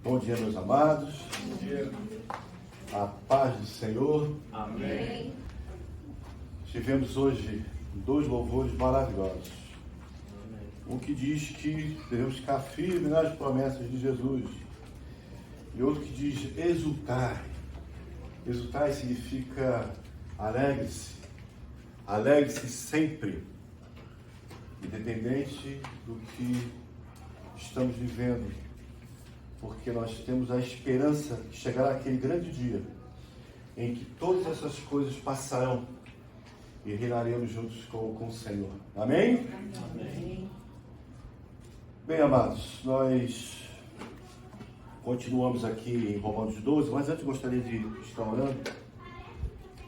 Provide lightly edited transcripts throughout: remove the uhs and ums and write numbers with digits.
Bom dia, meus amados. Bom dia. A paz do Senhor. Amém. Tivemos hoje dois louvores maravilhosos. Um que diz que devemos ficar firmes nas promessas de Jesus. E outro que diz exultai. Exultai significa alegre-se. Alegre-se sempre. Independente do que estamos vivendo. Porque nós temos a esperança de chegar àquele grande dia em que todas essas coisas passarão e reinaremos juntos com o Senhor. Amém? Amém. Bem, amados, nós continuamos aqui em Romanos 12, mas antes gostaria de estar orando.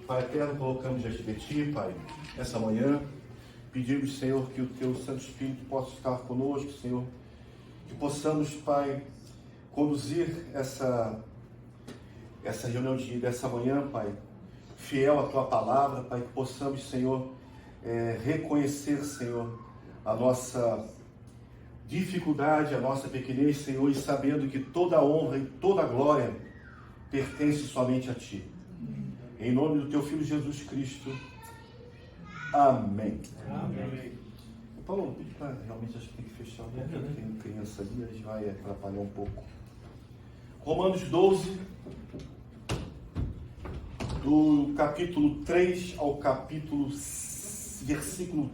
Pai eterno, colocamos diante de Ti, Pai, essa manhã, pedimos, Senhor, que o Teu Santo Espírito possa estar conosco, Senhor, que possamos, Pai, conduzir essa reunião dessa manhã, Pai, fiel à Tua palavra, Pai, que possamos, Senhor, reconhecer, Senhor, a nossa dificuldade, a nossa pequenez, Senhor, e sabendo que toda a honra e toda a glória pertence somente a Ti. Em nome do Teu Filho Jesus Cristo. Amém. Amém. Paulo, realmente acho que tem que fechar, porque tem criança ali, a gente vai atrapalhar um pouco. Romanos 12, do capítulo 3 ao versículo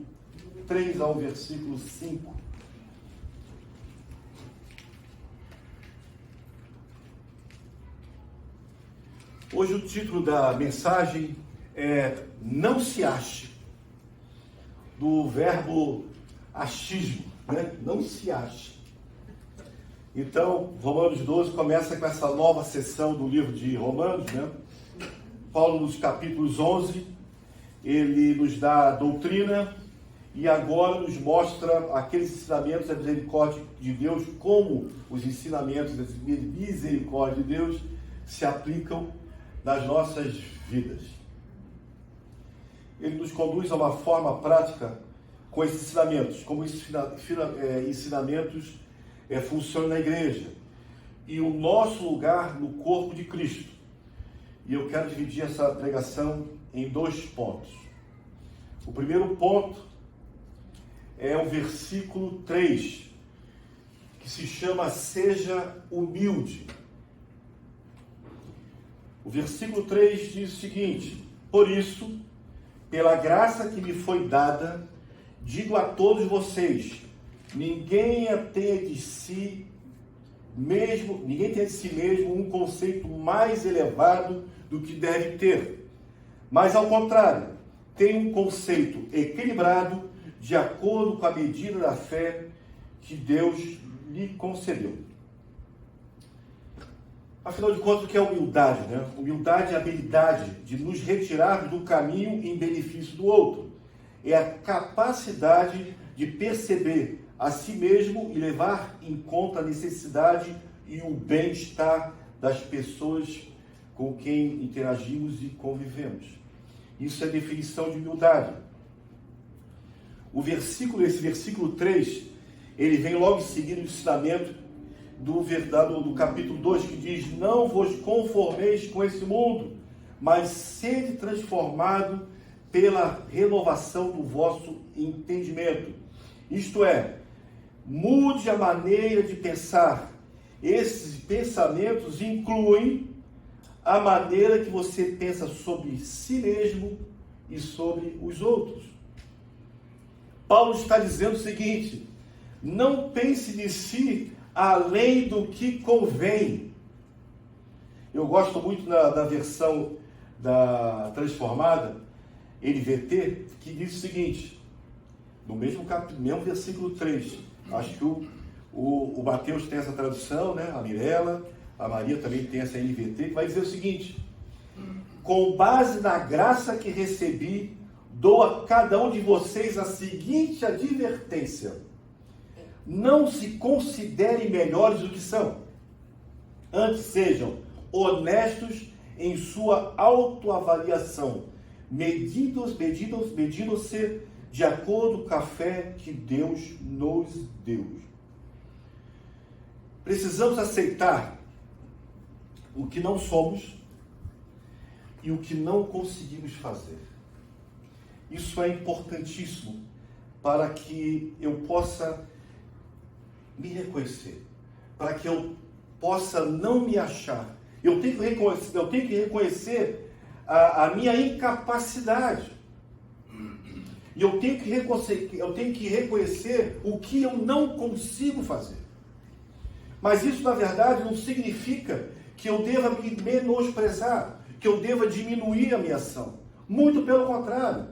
3 ao versículo 5. Hoje o título da mensagem é Não se ache, do verbo achismo, né? Não se ache. Então, Romanos 12 começa com essa nova sessão do livro de Romanos, né? Paulo, nos capítulos 11, ele nos dá a doutrina e agora nos mostra aqueles ensinamentos da misericórdia de Deus, como os ensinamentos da misericórdia de Deus se aplicam nas nossas vidas. Ele nos conduz a uma forma prática com esses ensinamentos, como esses ensinamentos funcionam na igreja e o nosso lugar no corpo de Cristo. E eu quero dividir essa pregação em dois pontos. O primeiro ponto é o versículo 3, que se chama Seja Humilde. O versículo 3 diz o seguinte: Por isso, pela graça que me foi dada, digo a todos vocês, ninguém tenha de si mesmo um conceito mais elevado do que deve ter. Mas, ao contrário, tenha um conceito equilibrado de acordo com a medida da fé que Deus lhe concedeu. Afinal de contas, o que é humildade, né? Humildade é a habilidade de nos retirarmos do caminho em benefício do outro. É a capacidade de perceber a si mesmo e levar em conta a necessidade e o bem-estar das pessoas com quem interagimos e convivemos. Isso é a definição de humildade. Esse versículo 3, ele vem logo em seguida o ensinamento do capítulo 2, que diz: Não vos conformeis com esse mundo, mas sede transformado pela renovação do vosso entendimento. Isto é, mude a maneira de pensar. Esses pensamentos incluem a maneira que você pensa sobre si mesmo e sobre os outros. Paulo está dizendo o seguinte: não pense de si além do que convém. Eu gosto muito da versão da transformada, NVT, que diz o seguinte, no mesmo versículo 3, acho que o Mateus tem essa tradução, né? A Mirella, a Maria também tem essa NVT, que vai dizer o seguinte: com base na graça que recebi, dou a cada um de vocês a seguinte advertência: não se considerem melhores do que são, antes sejam honestos em sua autoavaliação, medindo-se de acordo com a fé que Deus nos deu. Precisamos aceitar o que não somos e o que não conseguimos fazer. Isso é importantíssimo para que eu possa me reconhecer, para que eu possa não me achar. Eu tenho que reconhecer a minha incapacidade. E eu tenho que reconhecer o que eu não consigo fazer. Mas isso, na verdade, não significa que eu deva me menosprezar, que eu deva diminuir a minha ação. Muito pelo contrário.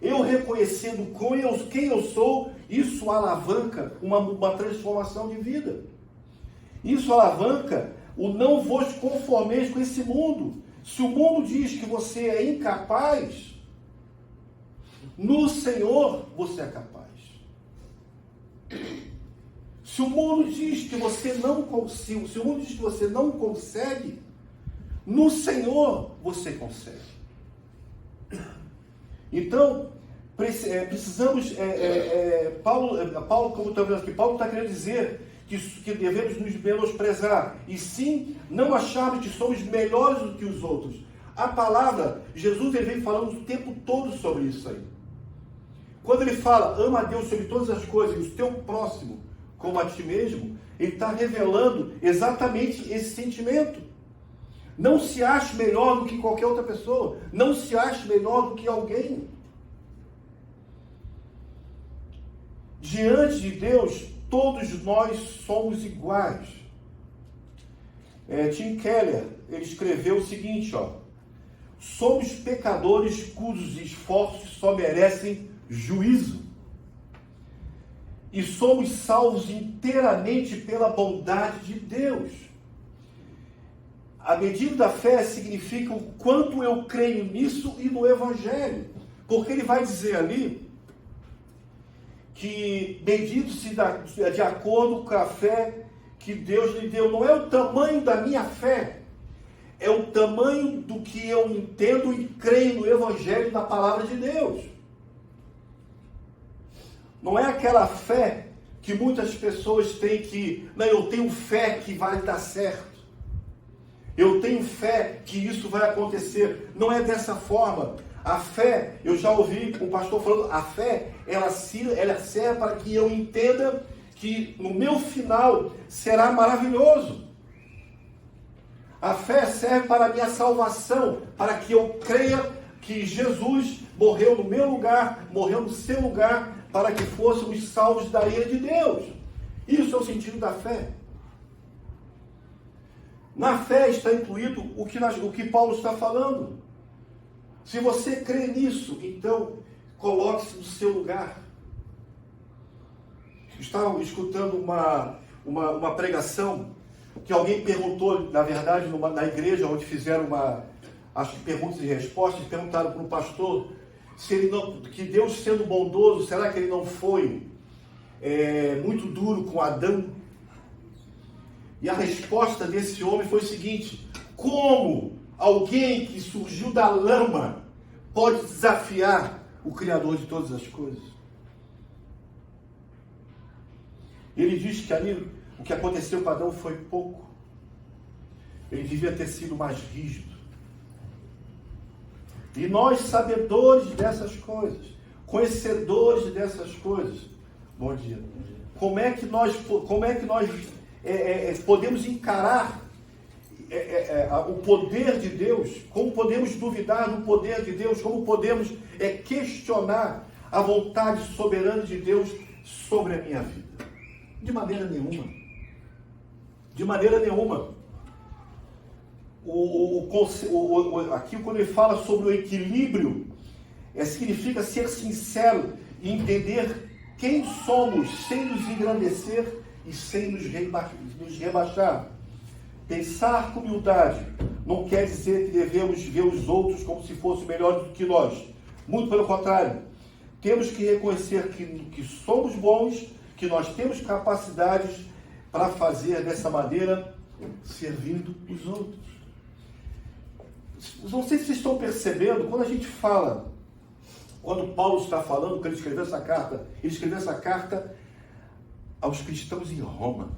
Eu reconhecendo quem eu sou, isso alavanca uma transformação de vida. Isso alavanca o não vos conformeis com esse mundo. Se o mundo diz que você é incapaz, no Senhor você é capaz. Se o mundo diz que você não consegue, se o mundo diz que você não consegue, no Senhor você consegue. Então, precisamos, Paulo, como estamos vendo aqui, Paulo está querendo dizer que devemos nos menosprezar, e sim, não acharmos que somos melhores do que os outros. A palavra, Jesus ele vem falando o tempo todo sobre isso aí. Quando ele fala, ama a Deus sobre todas as coisas, e o teu próximo como a ti mesmo, ele está revelando exatamente esse sentimento. Não se ache melhor do que qualquer outra pessoa. Não se ache melhor do que alguém. Diante de Deus, todos nós somos iguais. Tim Keller, ele escreveu o seguinte, somos pecadores cujos esforços só merecem juízo. E somos salvos inteiramente pela bondade de Deus. A medida da fé significa o quanto eu creio nisso e no Evangelho. Porque ele vai dizer ali que medido-se de acordo com a fé que Deus lhe deu. Não é o tamanho da minha fé, é o tamanho do que eu entendo e creio no Evangelho, na palavra de Deus. Não é aquela fé que muitas pessoas têm que, não, eu tenho fé que vai dar certo. Eu tenho fé que isso vai acontecer. Não é dessa forma. A fé, eu já ouvi o pastor falando, a fé, ela serve para que eu entenda que no meu final será maravilhoso. A fé serve para a minha salvação, para que eu creia que Jesus morreu no meu lugar, morreu no seu lugar, para que fôssemos salvos da ira de Deus. Isso é o sentido da fé. Na fé está incluído o que Paulo está falando. Se você crê nisso, então coloque-se no seu lugar. Estava escutando uma pregação que alguém perguntou, na verdade, na igreja, onde fizeram acho que perguntas e respostas, perguntaram para o pastor se ele não, que Deus sendo bondoso, será que ele não foi muito duro com Adão? E a resposta desse homem foi o seguinte: como alguém que surgiu da lama pode desafiar o Criador de todas as coisas? Ele diz que ali o que aconteceu com Adão foi pouco. Ele devia ter sido mais rígido. E nós, sabedores dessas coisas, conhecedores dessas coisas, bom dia. Como é que nós podemos encarar o poder de Deus? Como podemos duvidar do poder de Deus? Como podemos questionar a vontade soberana de Deus sobre a minha vida? De maneira nenhuma. De maneira nenhuma. Aqui, quando ele fala sobre o equilíbrio, significa ser sincero e entender quem somos, sem nos engrandecer e sem nos rebaixar. Pensar com humildade não quer dizer que devemos ver os outros como se fossem melhores do que nós. Muito pelo contrário. Temos que reconhecer que somos bons, que nós temos capacidades para fazer dessa maneira, servindo os outros. Não sei se vocês estão percebendo, quando a gente fala, quando Paulo está falando, quando ele escreveu essa carta aos cristãos em Roma.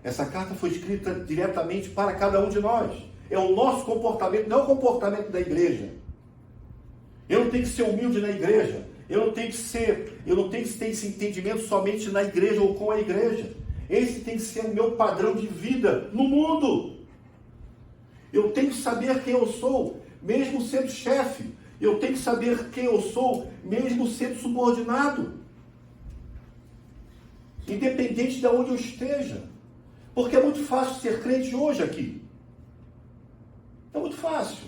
Essa carta foi escrita diretamente para cada um de nós. É o nosso comportamento, não é o comportamento da igreja. Eu não tenho que ser humilde na igreja. Eu não tenho que ter esse entendimento somente na igreja ou com a igreja. Esse tem que ser o meu padrão de vida no mundo. Eu tenho que saber quem eu sou, mesmo sendo chefe. Eu tenho que saber quem eu sou, mesmo sendo subordinado. Independente de onde eu esteja. Porque é muito fácil ser crente hoje aqui. É muito fácil.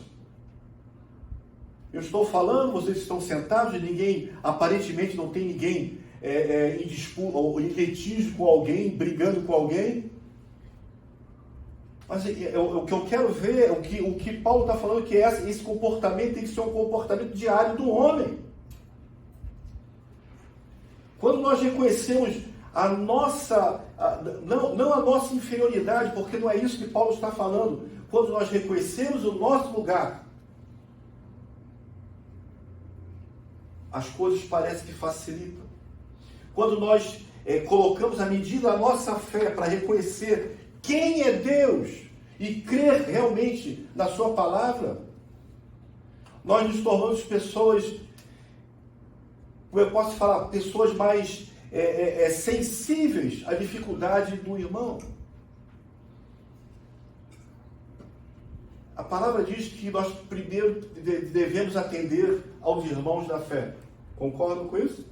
Eu estou falando, vocês estão sentados e ninguém, aparentemente não tem ninguém em disputa ou em litígio com alguém, brigando com alguém. Mas o que eu quero ver, o que Paulo está falando, que esse comportamento tem que ser um comportamento diário do homem. Quando nós reconhecemos a nossa, não a nossa inferioridade, porque não é isso que Paulo está falando. Quando nós reconhecemos o nosso lugar, as coisas parecem que facilitam. Quando nós colocamos a medida da nossa fé para reconhecer quem é Deus e crer realmente na sua palavra, nós nos tornamos pessoas, como eu posso falar, pessoas mais sensíveis à dificuldade do irmão. A palavra diz que nós primeiro devemos atender aos irmãos da fé. Concordam com isso?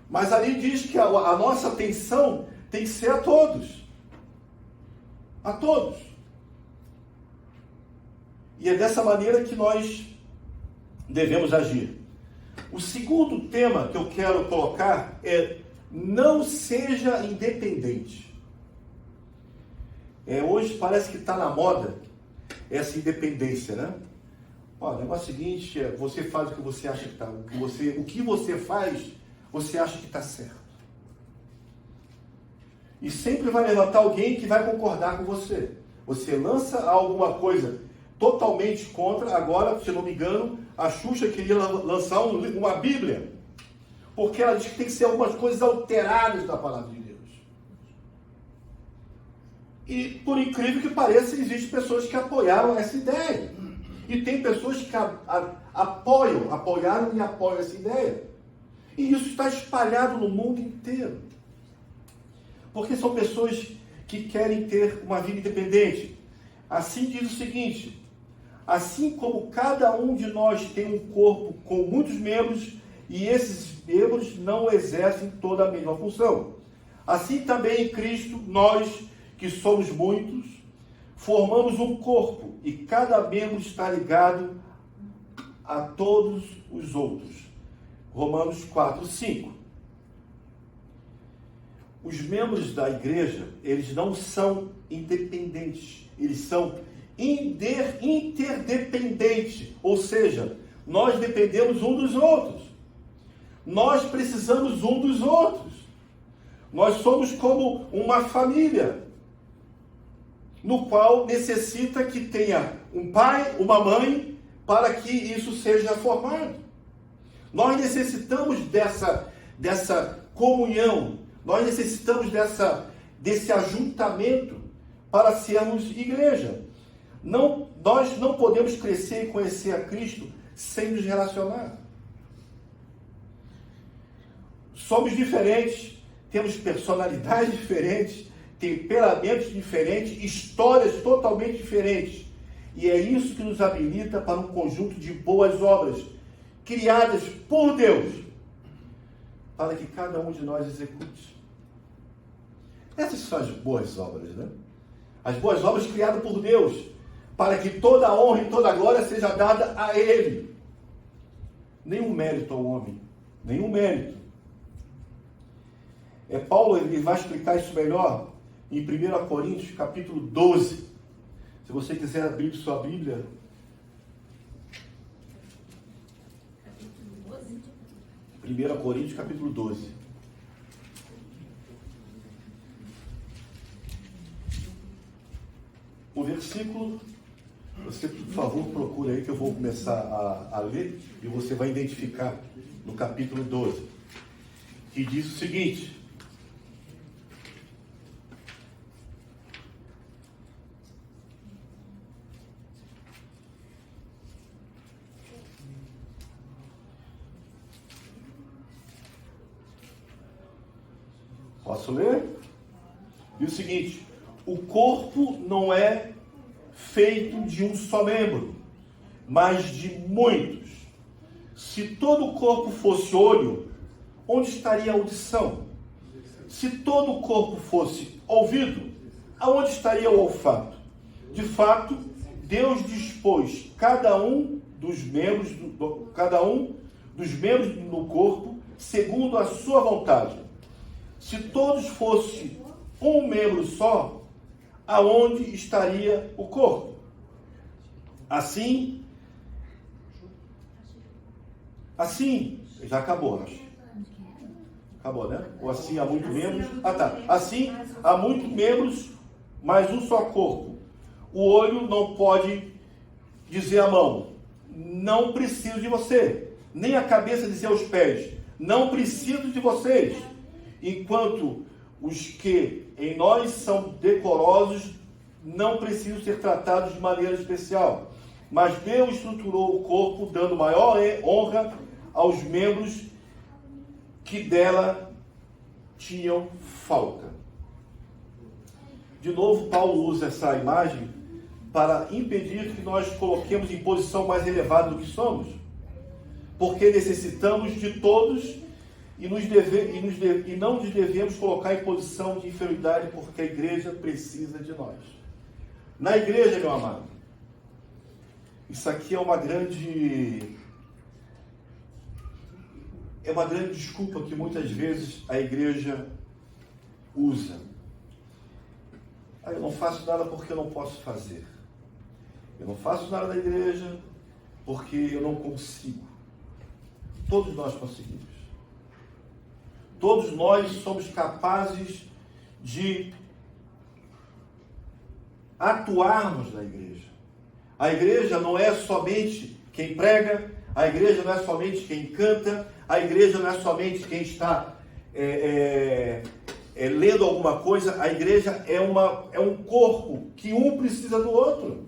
Mas ali diz que a nossa atenção tem que ser a todos. A todos. E é dessa maneira que nós devemos agir. O segundo tema que eu quero colocar é: não seja independente. Hoje parece que está na moda essa independência, né? Olha, o negócio seguinte é: você faz o que você acha que está, o que você faz, você acha que está certo. E sempre vai levantar alguém que vai concordar com você. Você lança alguma coisa totalmente contra. Agora, se não me engano, a Xuxa queria lançar uma Bíblia, porque ela diz que tem que ser algumas coisas alteradas da palavra de Deus. E, por incrível que pareça, existem pessoas que apoiaram essa ideia. E tem pessoas que apoiaram e apoiam essa ideia. E isso está espalhado no mundo inteiro. Porque são pessoas que querem ter uma vida independente. Assim diz o seguinte: assim como cada um de nós tem um corpo com muitos membros, e esses membros não exercem toda a mesma função, assim também em Cristo, nós que somos muitos, formamos um corpo, e cada membro está ligado a todos os outros. Romanos 4:5. Os membros da igreja, eles não são independentes, eles são interdependentes, ou seja, nós dependemos um dos outros, nós precisamos um dos outros, nós somos como uma família, no qual necessita que tenha um pai, uma mãe, para que isso seja formado. Nós necessitamos dessa comunhão, nós necessitamos desse ajuntamento para sermos igreja. Nós não podemos crescer e conhecer a Cristo sem nos relacionar. Somos diferentes, temos personalidades diferentes, temperamentos diferentes, histórias totalmente diferentes. E é isso que nos habilita para um conjunto de boas obras, criadas por Deus, para que cada um de nós execute. Essas são as boas obras, né? As boas obras criadas por Deus, para que toda a honra e toda a glória seja dada a Ele. Nenhum mérito ao homem, nenhum mérito. Paulo ele vai explicar isso melhor em 1 Coríntios, capítulo 12. Se você quiser abrir sua Bíblia. 1 Coríntios, capítulo 12. O versículo, você, por favor, procure aí que eu vou começar a ler e você vai identificar no capítulo 12, que diz o seguinte: Posso ler? Diz o seguinte: o corpo não é feito de um só membro, mas de muitos. Se todo o corpo fosse olho, onde estaria a audição? Se todo o corpo fosse ouvido, aonde estaria o olfato? De fato, Deus dispôs cada um dos membros do corpo segundo a sua vontade. Se todos fossem um membro só, aonde estaria o corpo? Assim, já acabou, acho. Acabou, né? Ou assim há muitos membros. Assim há muitos membros, mas um só corpo. O olho não pode dizer à mão: não preciso de você. Nem a cabeça dizer aos pés: não preciso de vocês. Enquanto os que em nós são decorosos não precisam ser tratados de maneira especial. Mas Deus estruturou o corpo, dando maior honra aos membros que dela tinham falta. De novo, Paulo usa essa imagem para impedir que nós coloquemos em posição mais elevada do que somos, porque necessitamos de todos e não nos devemos colocar em posição de inferioridade, porque a igreja precisa de nós. Na igreja, meu amado, isso aqui é uma grande desculpa que muitas vezes a igreja usa. Eu não faço nada porque eu não posso fazer. Eu não faço nada na igreja porque eu não consigo. Todos nós conseguimos. Todos nós somos capazes de atuarmos na igreja. A igreja não é somente quem prega, a igreja não é somente quem canta, a igreja não é somente quem está lendo alguma coisa. A igreja é um corpo que um precisa do outro.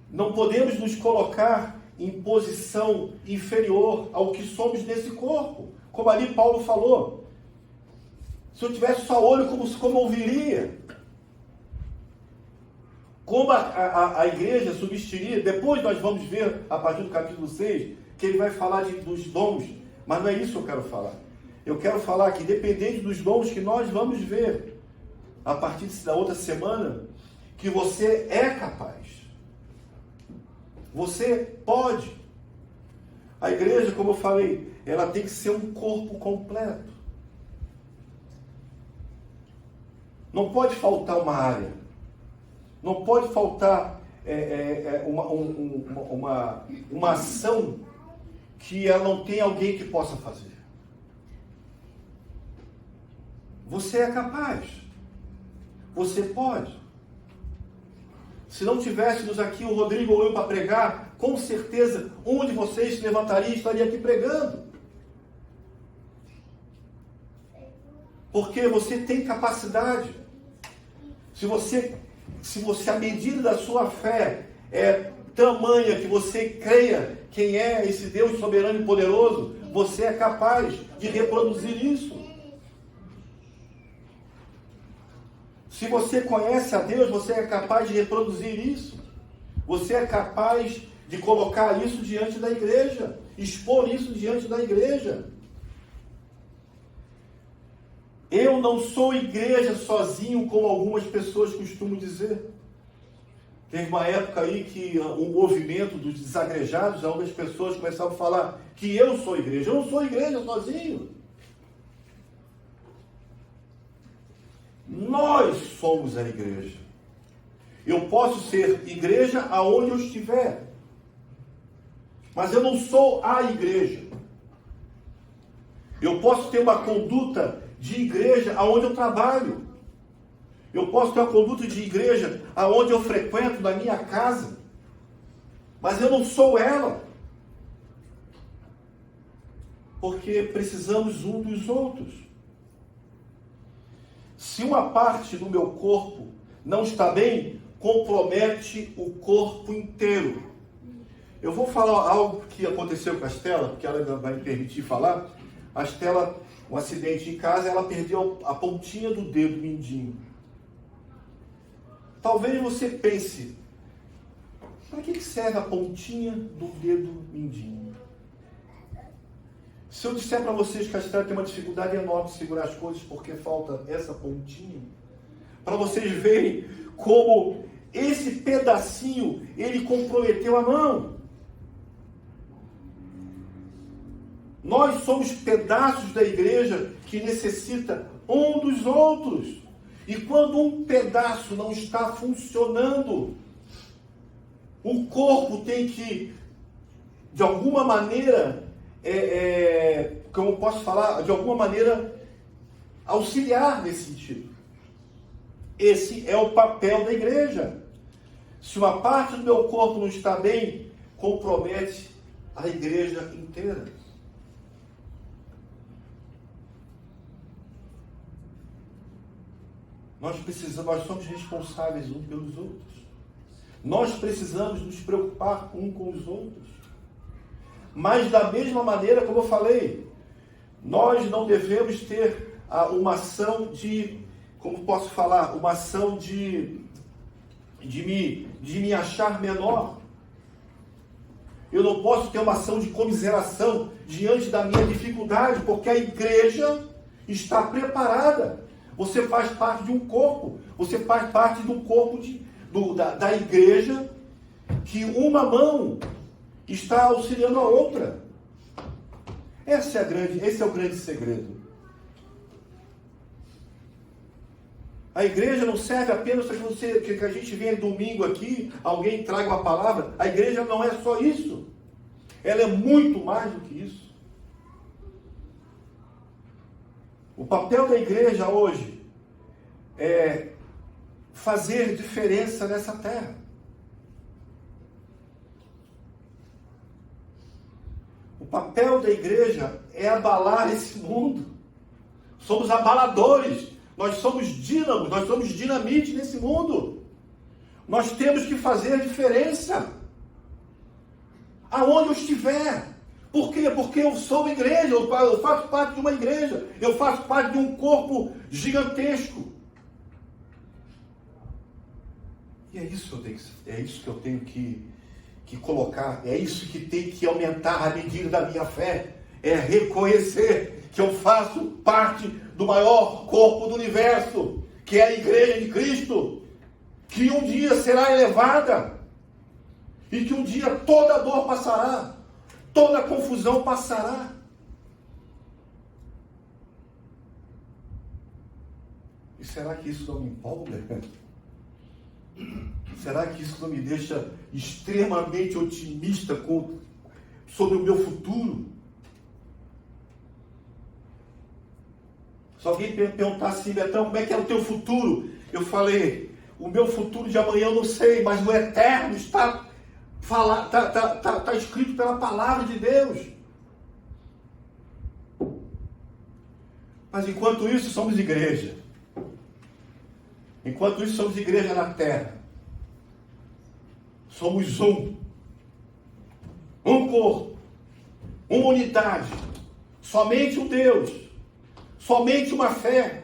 Não podemos nos colocar em posição inferior ao que somos nesse corpo. Como ali Paulo falou. Se eu tivesse só olho, como ouviria? Como a igreja substituiria? Depois nós vamos ver, a partir do capítulo 6, que ele vai falar dos dons. Mas não é isso que eu quero falar. Eu quero falar que, independente dos dons que nós vamos ver, a partir da outra semana, que você é capaz. Você pode. A igreja, como eu falei, ela tem que ser um corpo completo. Não pode faltar uma área. Não pode faltar uma ação que ela não tem alguém que possa fazer. Você é capaz. Você pode. Se não tivéssemos aqui o Rodrigo ou eu para pregar, com certeza um de vocês se levantaria e estaria aqui pregando. Porque você tem capacidade. Se a medida da sua fé é tamanha que você creia quem é esse Deus soberano e poderoso, você é capaz de reproduzir isso. Se você conhece a Deus, você é capaz de reproduzir isso. Você é capaz de colocar isso diante da igreja, expor isso diante da igreja. Eu não sou igreja sozinho, como algumas pessoas costumam dizer. Teve uma época aí que um movimento dos desagrejados, algumas pessoas começavam a falar que eu sou igreja. Eu não sou igreja sozinho. Nós somos a igreja. Eu posso ser igreja aonde eu estiver, mas eu não sou a igreja. Eu posso ter uma conduta de igreja aonde eu trabalho. Eu posso ter uma conduta de igreja aonde eu frequento, na minha casa, mas eu não sou ela. Porque precisamos um dos outros. Se uma parte do meu corpo não está bem, compromete o corpo inteiro. Eu vou falar algo que aconteceu com a Estela, porque ela vai me permitir falar, a Estela, um acidente em casa, ela perdeu a pontinha do dedo mindinho. Talvez você pense, para que serve a pontinha do dedo mindinho? Se eu disser para vocês que a Estela tem uma dificuldade enorme de segurar as coisas porque falta essa pontinha, para vocês verem como esse pedacinho, ele comprometeu a mão. Nós somos pedaços da igreja que necessita um dos outros. E quando um pedaço não está funcionando, o corpo tem que, de alguma maneira, como eu posso falar, de alguma maneira, auxiliar nesse sentido. Esse é o papel da igreja. Se uma parte do meu corpo não está bem, compromete a igreja inteira. Nós somos responsáveis uns pelos outros. Nós precisamos nos preocupar um com os outros. Mas da mesma maneira, como eu falei, nós não devemos ter uma ação de, como posso falar, uma ação de me achar menor. Eu não posso ter uma ação de comiseração diante da minha dificuldade, porque a igreja está preparada. Você faz parte de um corpo, você faz parte do corpo da igreja, que uma mão está auxiliando a outra. Esse é o grande segredo. A igreja não serve apenas para que a gente venha domingo aqui, alguém traga uma palavra. A igreja não é só isso. Ela é muito mais do que isso. O papel da igreja hoje é fazer diferença nessa terra. O papel da igreja é abalar esse mundo. Somos abaladores. Nós somos dínamos, nós somos dinamite nesse mundo. Nós temos que fazer diferença. Aonde eu estiver. Por quê? Porque eu sou uma igreja, eu faço parte de uma igreja, eu faço parte de um corpo gigantesco. E é isso que eu tenho que colocar, é isso que tem que aumentar a medida da minha fé, é reconhecer que eu faço parte do maior corpo do universo, que é a igreja de Cristo, que um dia será elevada, e que um dia toda dor passará, toda confusão passará. E será que isso não me empolga? Será que isso não me deixa extremamente otimista sobre o meu futuro? Se alguém perguntar assim, Betão, como é que é o teu futuro? Eu falei, o meu futuro de amanhã eu não sei, mas no eterno está escrito pela palavra de Deus. Mas enquanto isso somos igreja. Enquanto isso somos igreja na terra. Somos um corpo, uma unidade, somente um Deus, somente uma fé.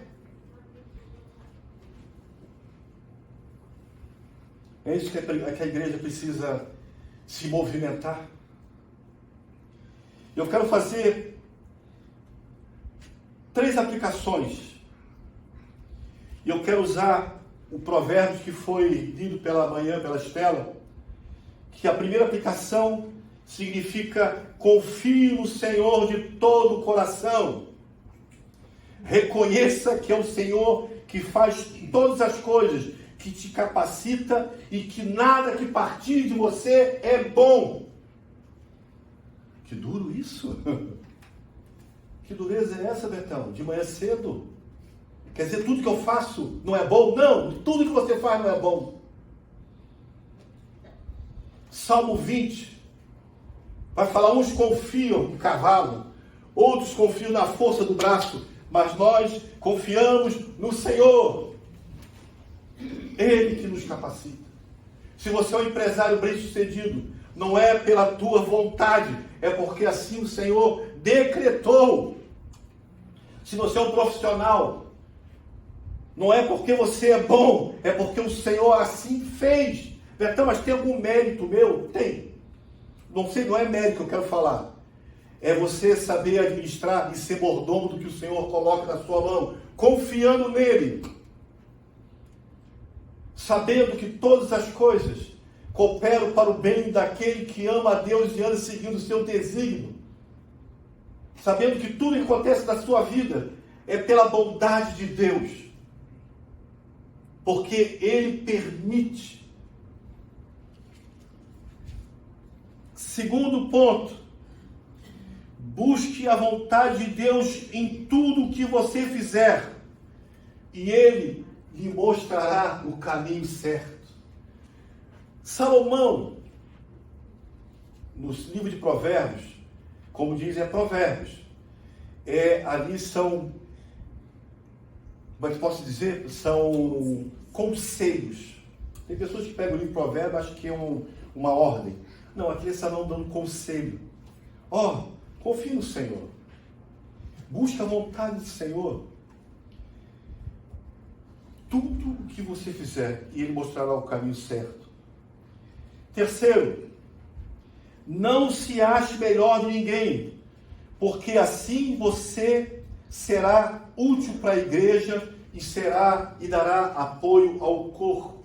É isso que a igreja precisa se movimentar. Eu quero fazer 3 aplicações. E eu quero usar o provérbio que foi lido pela manhã, pela Estela, que a primeira aplicação significa: confie no Senhor de todo o coração. Reconheça que é o Senhor que faz todas as coisas, que te capacita e que nada que partir de você é bom. Que duro isso! Que dureza é essa, Betão? De manhã cedo? Quer dizer, tudo que eu faço não é bom? Não, tudo que você faz não é bom. Salmo 20 vai falar: uns confiam no cavalo, outros confiam na força do braço, mas nós confiamos no Senhor. Ele que nos capacita. Se você é um empresário bem-sucedido, não é pela tua vontade, é porque assim o Senhor decretou. se você é um profissional, não é porque você é bom, é porque o Senhor assim fez. Betão, mas tem algum mérito meu? Tem. Não sei, não é mérito que eu quero falar. É você saber administrar e ser mordomo do que o Senhor coloca na sua mão, confiando nele, sabendo que todas as coisas cooperam para o bem daquele que ama a Deus e anda seguindo o seu desígnio, sabendo que tudo que acontece na sua vida é pela bondade de Deus, porque Ele permite. Segundo ponto, busque a vontade de Deus em tudo o que você fizer, e Ele lhe mostrará o caminho certo. Salomão, no livro de Provérbios, como diz, é Provérbios, ali são, como é que posso dizer? São conselhos. Tem pessoas que pegam o livro de Provérbios e acham que é uma ordem. Não, aqui é Salomão dando conselho. Confie no Senhor. Busca a vontade do Senhor. Tudo o que você fizer, e Ele mostrará o caminho certo. Terceiro, não se ache melhor de ninguém, porque assim você será útil para a igreja e dará apoio ao corpo.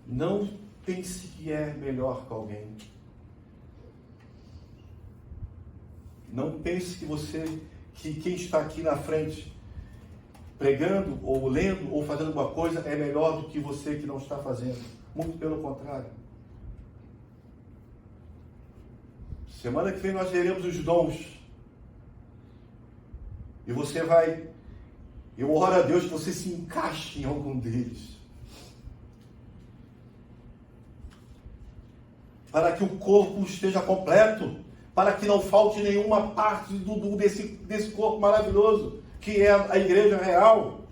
Não pense que é melhor que alguém. Não pense que quem está aqui na frente, pregando, ou lendo, ou fazendo alguma coisa, é melhor do que você que não está fazendo. Muito pelo contrário. Semana que vem nós veremos os dons. E eu oro a Deus que você se encaixe em algum deles. Para que o corpo esteja completo. Para que não falte nenhuma parte desse corpo maravilhoso, que é a igreja real,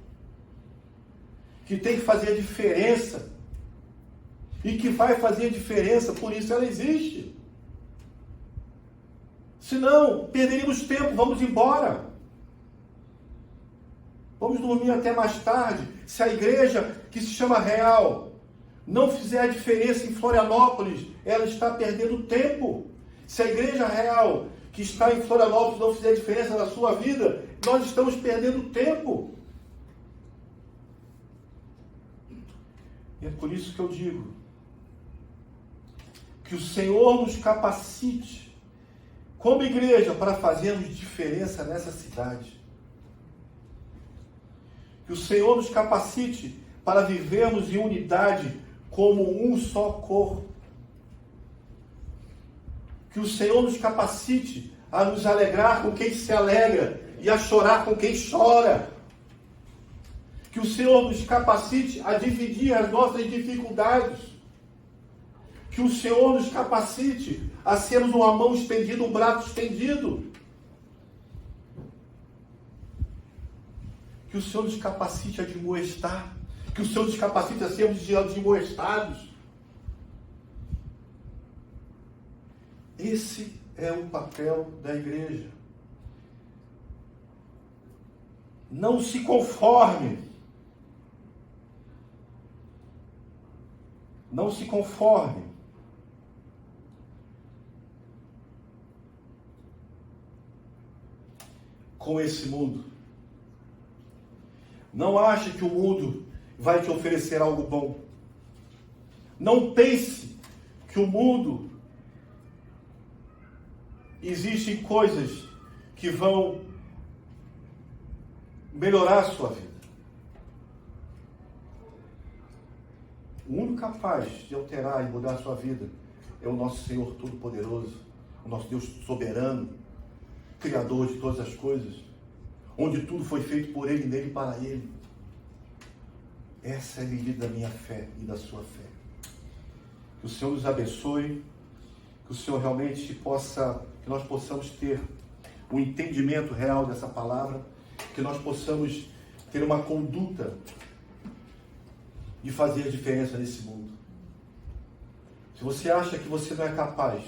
que tem que fazer a diferença, e que vai fazer a diferença, por isso ela existe. Senão, perderíamos tempo, vamos embora. Vamos dormir até mais tarde. Se a igreja, que se chama real, não fizer a diferença em Florianópolis, ela está perdendo tempo. Se a igreja real, que está em Florianópolis, não fizer diferença na sua vida, nós estamos perdendo tempo. E é por isso que eu digo que o Senhor nos capacite, como igreja, para fazermos diferença nessa cidade. Que o Senhor nos capacite para vivermos em unidade como um só corpo. Que o Senhor nos capacite a nos alegrar com quem se alegra e a chorar com quem chora. Que o Senhor nos capacite a dividir as nossas dificuldades. Que o Senhor nos capacite a sermos uma mão estendida, um braço estendido. Que o Senhor nos capacite a admoestar. Que o Senhor nos capacite a sermos admoestados. Esse é o papel da igreja. Não se conforme. Não se conforme. Com esse mundo. Não ache que o mundo vai te oferecer algo bom. Não pense que o mundo existem coisas que vão melhorar a sua vida. O único capaz de alterar e mudar a sua vida é o nosso Senhor Todo-Poderoso, o nosso Deus soberano, Criador de todas as coisas, onde tudo foi feito por Ele, nele e para Ele. Essa é a medida da minha fé e da sua fé. Que o Senhor nos abençoe, que o Senhor realmente que nós possamos ter um entendimento real dessa palavra, que nós possamos ter uma conduta de fazer a diferença nesse mundo. Se você acha que você não é capaz,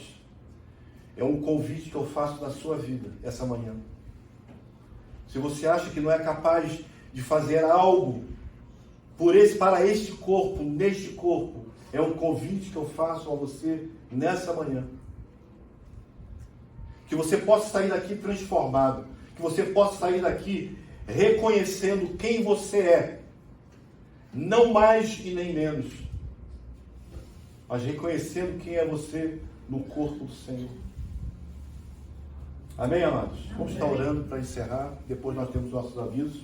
É um convite que eu faço na sua vida essa manhã. Se você acha que não é capaz de fazer algo para este corpo, neste corpo, é um convite que eu faço a você nessa manhã. Que você possa sair daqui transformado. Que você possa sair daqui reconhecendo quem você é. Não mais e nem menos. Mas reconhecendo quem é você no corpo do Senhor. Amém, amados? Vamos estar orando para encerrar. Depois nós temos nossos avisos.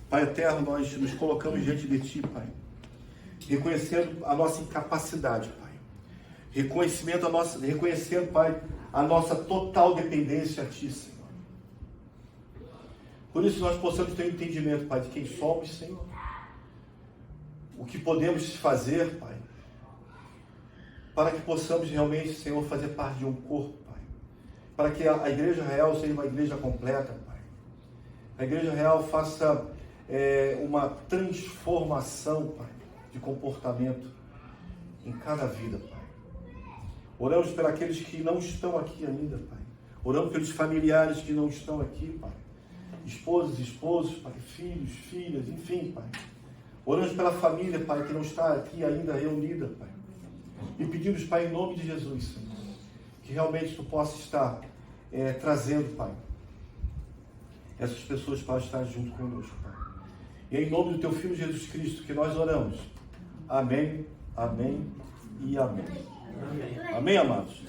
Pai eterno, nós nos colocamos diante de Ti, Pai. Reconhecendo a nossa incapacidade, Pai. Reconhecendo, Pai, a nossa total dependência a Ti, Senhor. Por isso nós possamos ter um entendimento, Pai, de quem somos, Senhor. O que podemos fazer, Pai. Para que possamos realmente, Senhor, fazer parte de um corpo, Pai. Para que a Igreja Real seja uma igreja completa, Pai. A Igreja Real faça uma transformação, Pai, de comportamento em cada vida, Pai. Oramos por aqueles que não estão aqui ainda, Pai. Oramos pelos familiares que não estão aqui, Pai. Esposas, esposos, Pai, filhos, filhas, enfim, Pai. Oramos pela família, Pai, que não está aqui ainda reunida, Pai. E pedimos, Pai, em nome de Jesus, Senhor, que realmente Tu possa estar trazendo, Pai, essas pessoas para estar junto conosco, Pai. E é em nome do Teu Filho Jesus Cristo que nós oramos. Amém, amém e amém. Amém, amados?